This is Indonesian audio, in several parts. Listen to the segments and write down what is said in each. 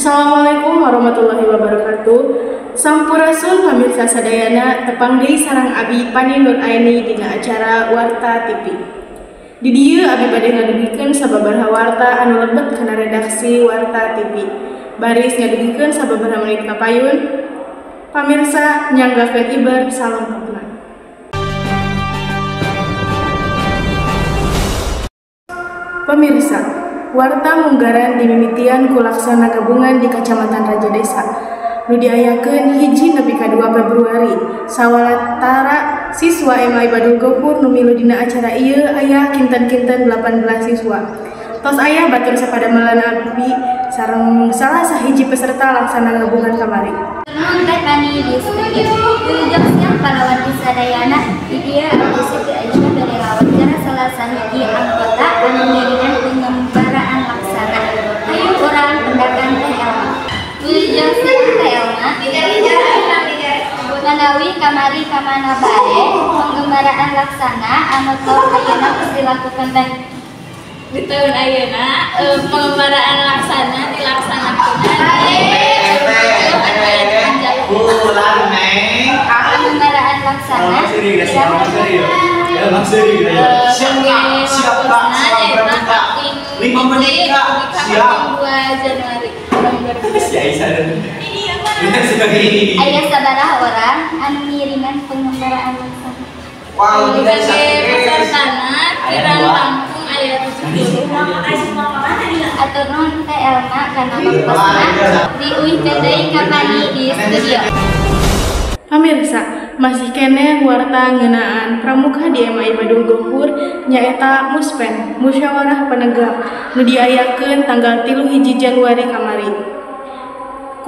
Assalamualaikum warahmatullahi wabarakatuh. Sampurasun pamirsa sadayana tepang deui sareng Abi Pani Nur Aini dina acara Warta TV. Di dieu Abi bade ngadugikeun sababaraha warta anu lebet kana redaksi Warta TV. Baris ngadugikeun sababaraha menit kapayun. Pamirsa nyanggakeun ibar salempurna. Pemirsa, warta munggaran dimimitian ku laksana gabungan di Kacamatan Raja Desa. Nu diayakeun hiji nepi ka 2 Februari. Sawalatara siswa MI Badul Gopur nu milu dina acara ieu aya kinten-kinten 18 siswa. Tos aya batur sapadamalan abdi sareng salah sahiji peserta laksana gabungan kamari. Nun teh kami di studio. Wilujeng siang pahlawan Sadayana di dia abdi Siti Aisyah dari Rawatjana salah sahiji anggota anu ngiringan pengembaraan laksana. Hayu urang pendakan teh Elma. Wilujeng siang teh Elma. Manawi kamari kamana bae pengembaraan laksana anu tos ayeuna geus dilakukeun teh. Di tahun ayeuna pengembaraan laksana dilaksanakeun pengembaraan laksana Aya sabaraha orang anu ngiringan pengembaraan laksana. pesertana kirang langkung aya 70. Atur nuhun teh Elma kana waktuna diuihkeun deui ka Pani di studio. Pamirsa, masih kene warta ngeunaan pramuka di MI Badul Gopur nyaeta Muspen, Musyawarah Penegak, nu diayakeun tanggal 3 Januari kamari.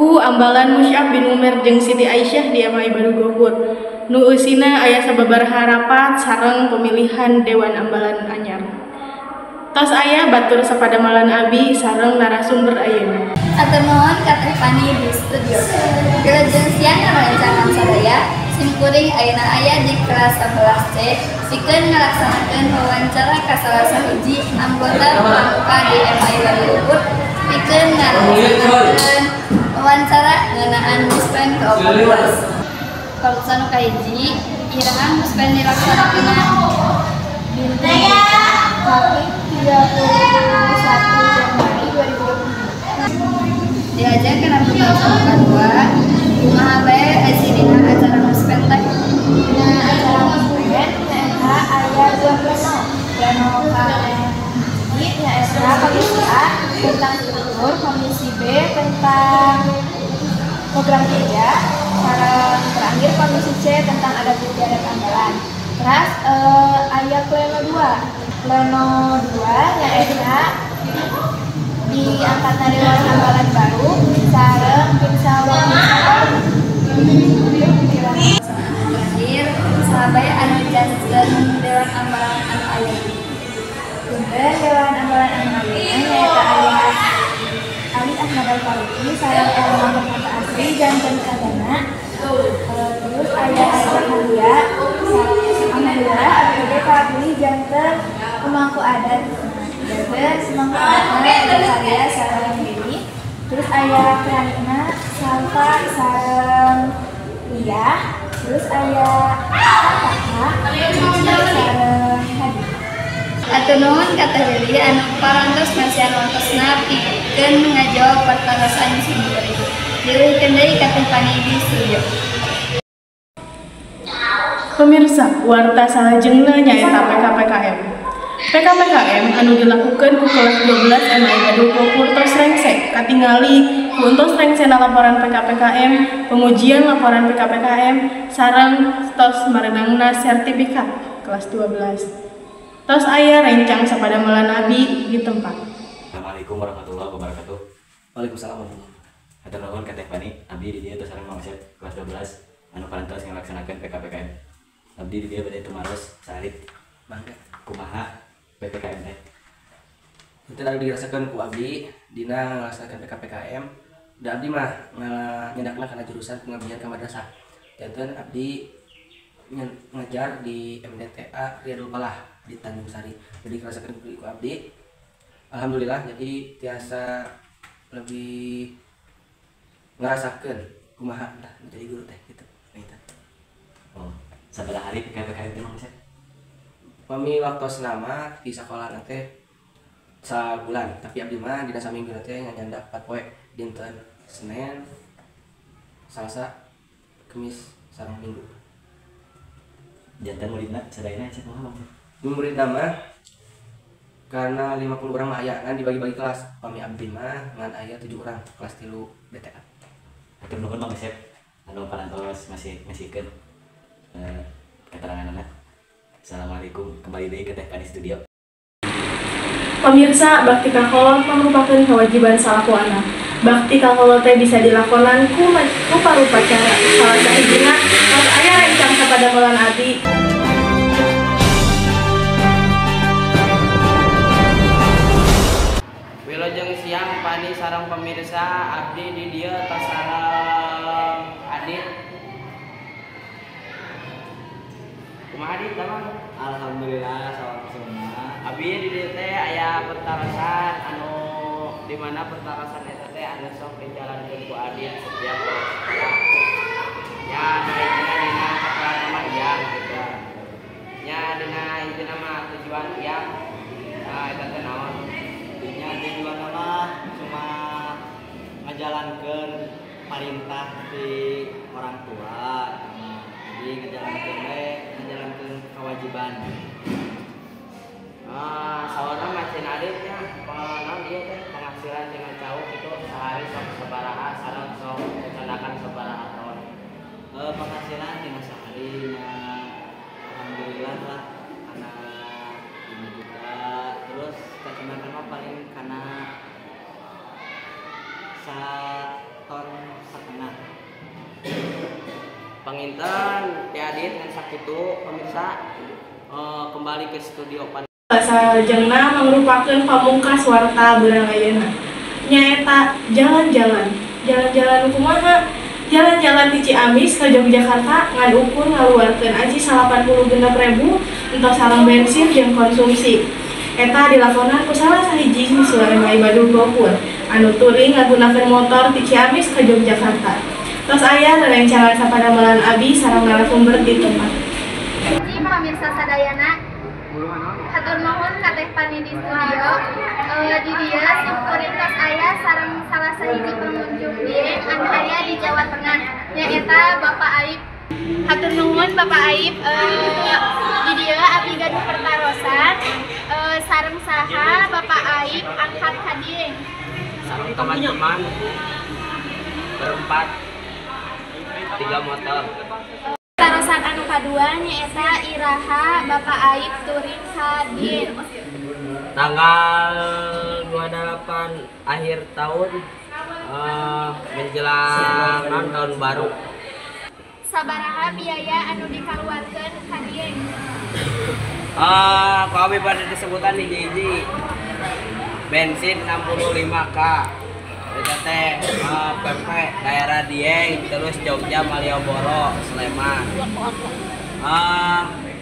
Ku ambalan Musyaf bin Umer jeung Siti Aisyah di MI Badul Gopur. Nu eusina aya sababaraha rapat sareng pemilihan Dewan Ambalan anyar. Tos aya batur sapadamalan abi sareng narasumber ayeuna. Atur nuhun ka Teh Pani di studio. Wilujeng siang ngarancangan sadaya simkuring ayeuna aya di kelas 11C pikeun ngalaksanakeun wawancara ka salah sahiji anggota pramuka di MI Badul Gopur pikeun ngalaksanakeun wawancara ngeunaan Muspen ke-14. Kaluksan kahiji irangan Muspen dilaksanakeun dinten Kamis 31 Januari 2020. Diajarkeun abdi pramuka 2 kumaha bae asidina acara Muspen teh. Dina acara Muspen nyaeta aya 2 pleno. Pleno kahiji nyaeta komisi A tentang struktur, komisi B tentang program kerja, sareng terakhir komisi C tentang adat istiadat ambalan. Terus aya pleno 2. Pleno 2 nyaeta diangkatna Dewan Ambalan baru sareng pinsawang terakhir sabaya anu jaskeun Dewan Ambalan anu aya. Punten Dewan Ambalan anu aya nyaeta Ali Ahmad Al-Faruqi sareng Elma Permata Asri janten kadana. Terus aya Aisyah Halia alhamdulillah APD kapilih janten pemangku adat janten semangku adat Halia sareng Dewi. Terus aya Kirana Salva sareng Lia. Terus aya Kakak sareng Hadi. Atur nuhun ka Teh Dewi anu parantos ngasihan wantosna pikeun ngajawab pertanyaan simkuring. Diuihkeun deui ka Teh Pani di studio. Pemirsa, warta salajengna nyaeta PKPKM. PKPKM anu dilakukeun ku kelas 12 MI Badul Gopur tos rengse katingali ku tos rengsena laporan PKPKM, pengujian laporan PKPKM sareng tos marenangna sertifikat kelas 12. Tos aya rencang sapadamalan abi di tempat. Assalamualaikum warahmatullahi wabarakatuh. Waalaikumsalam warahmatullahi wabarakatuh. Hatur nuhun ka Teh Pani, abdi di dieu tos sareng Mang Asep kelas 12 anu parantos ngalaksanakeun PKPKM. Abdi di dieu bade tumaros sarit Bangga. kumaha PPKM teh. Itu tadi dirasakan ku abdi dina ngalaksanakeun PKPKM. Da abdi mah nyedakna kana jurusan pengabdian ka madrasah. Janten abdi ngajar di MDTA Riyadul Falah di Tanjung Sari. Jadi ngerasakeun ku abdi alhamdulillah jadi tiasa lebih ngerasakeun kumaha lah menjadi guru teh gitu. Oh, sabaraha hari PKPKM teh Mang Asep? Pami waktu selama di sekolah nanti sabulan, tapi abdi mah dina saminggu nanti nyandak 4 poe dinten Senin, Selasa, Kamis, sareng Minggu. Jantan muridna sadayana Asep kumaha Mang? Murid mah karena 50 orang mah aya kan dibagi-bagi kelas. Pami abdi mah ngan aya 7 orang kelas 3 BTA. Hatur nuhun Mang Asep anu parantos masih ngasihkeun keterangan anak. Assalamualaikum, kembali deui ke Teh Pani Studio. Pemirsa, bakti kakolot merupakan kewajiban salaku anak. Bakti kakolot teh bisa dilakonan ku rupa-rupa cara. Salah sahijina tos aya rencang sapadamelan abdi. Wilujeng siang Pani sareng pemirsa abdi di dieu tos sareng Adit. Kumaha Adit tamang? Alhamdulillah salam semua. Abdi di dieu teh aya pertarasan anu di mana pertarasan eta teh anu sok dijalankeun ku Adit setiap sekolah. Ya baiknya dina keterangan mah iya gitu. Ya dina intina mah tujuan iya. Nah eta teh naon? Tujuan nama cuma ngajalankeun perintah di orang tua, jadi ngajalankeun kewajiban. Sawana macen aditnya naon ieu teh penghasilan dengan cauh itu sehari sok sabaraha sareng sok rencanakan sabaraha tahun. Penghasilan dina sehari alhamdulillah lah karena 5 juta, terus kacamata mah paling karena 1,5 ton. Panginten Ti Adit ngan sakitu pemirsa kembali ke studio Pan. Salajengna merupakan pamungkas warta beurang ayeuna. Nyaeta jalan-jalan. Jalan-jalan kumaha? Jalan-jalan di Ciamis ke Yogyakarta ngan ukur ngaluarkeun aji 86.000 entos sareng bensin jeung konsumsi. Eta dilakonan ku salah sahiji siswa SMA Badung Gofur anu touring ngagunakeun motor ti Ciamis ke Yogyakarta. Tos aya rerencangan sapadamelan abdi sareng narasumber di tempat. Ji pamirsa sadayana, hatur nuhun ka Teh Pani di studio. Di dieu simkuring tos aya sareng salah sahiji pengunjung dieng anu aya di Jawa Tengah, nyaeta Bapak Aib. Hatur nuhun Bapak Aib, di dieu abdi gaduh pertarosan sareng saha Bapak Aib angkat ka dieng. Sareng teman-teman berempat 3 motor. Pertarosan anu kadua nyaeta iraha Bapak Aib touring ka dieng. Tanggal 28 akhir tahun menjelang tahun baru. Sabaraha biaya anu dikaluarkeun ka dieng? Kalau pada disebutan hiji-hiji bensin 65K itu teh PP daerah Dieng, terus Jogja, Malioboro, Sleman.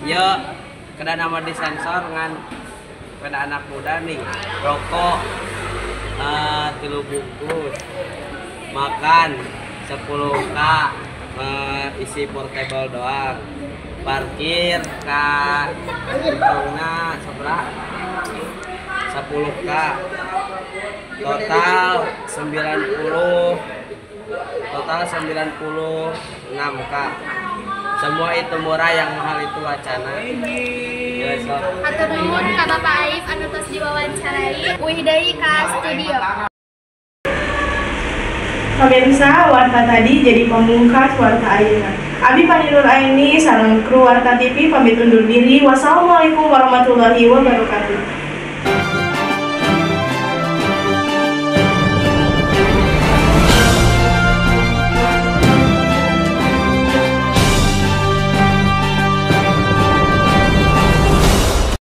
Ya kada nama disensor ngan pada anak muda nih rokok 3 bungkus, makan 10K, isi portable doang, parkir ka hitungna seberapa 10K, total 96K. Semua itu murah, yang mahal itu wacana. Hatur nuhun ka Bapak Aib anu tos diwawancarai. Uih deui ka studio. Pemirsa, warta tadi jadi pamungkas warta ayeuna. Abi Pani Nur Aini sareng kru Warta TV pamit undur diri. Wassalamualaikum warahmatullahi wabarakatuh.